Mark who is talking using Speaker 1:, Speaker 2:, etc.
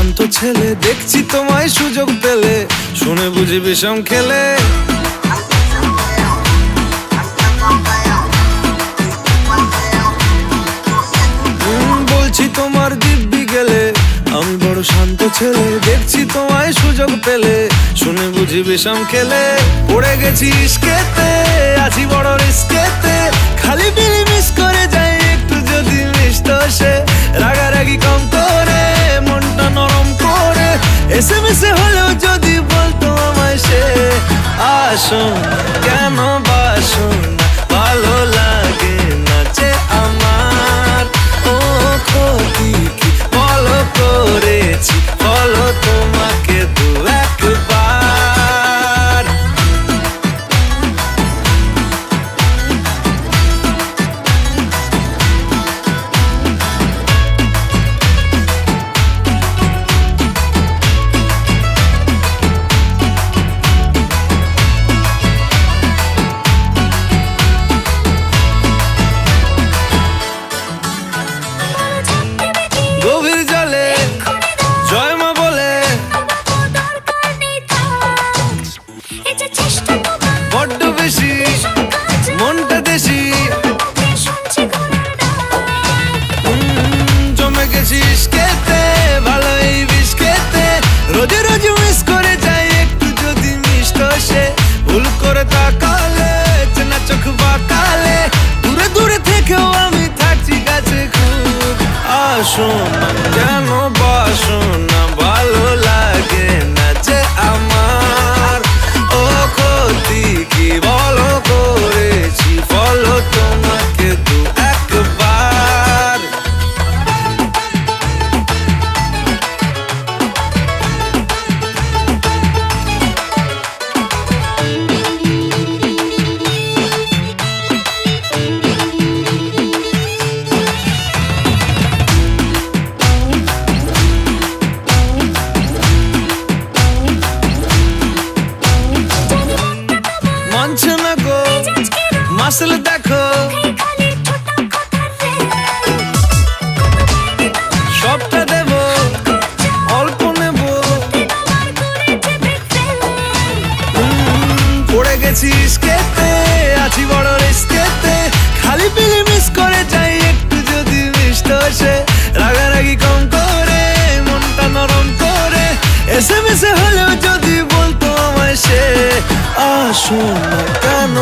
Speaker 1: শান্ত ছেলে, দেখছি তোমায় সুযোগ পেলে শুনে বুঝি বিষম খেলে। বলছি তোমার দিব্যি গেলে, আমি বড় শান্ত ছেলে, দেখছি তোমায় সুযোগ পেলে শুনে বুঝি বিষম খেলে। পড়ে গেছি ইস্কেতে, আছি বড় রিস্কেতে, খালি বিলি মিস করে যাই একটু যদি মিষ্ট সে। রাগারাগি কম করে, মনটা নরম করে, এসএমএস হলেও যদি বলতো আমায় সে। আসুন কেন বাসুন, ভালো লাগে না যে আমার। ও ক্ষতি কি বলো করেছি, বলো তোমাকে দু একবার। গভীর জলে জয় মা বলে, বড্ড বেশি মনটা দেশি। জমে গেছি ইস্কেতে, ভালো এই বিষ খেতে, রোজে রোজ মিস করে যাই একটু যদি মিষ্ট সে। ভুল করে তাকালে, চেনা চোখ বাঁকালে, দূরে দূরে থেকেও আমি থাকছি কাছে খুব। আসুন কেন বাসুন না, ভালো লাগে না যে আমার। ও ক্ষতি কি বলো করেছি, বলো তোমাকে দু একবার। মানছে না গো মাসল দেখো, সবটা দেব অল্প নেব। পড়ে গেছি ইস্কেতে, আছি বড় রিস্কেতে, খালি পিলি মিস করে যাই একটু যদি মিষ্ট সে। রাগারাগি কম করে, মনটা নরম করে, এসএমএস হলেও যদি বলতো আমায় সে। আসুন কেন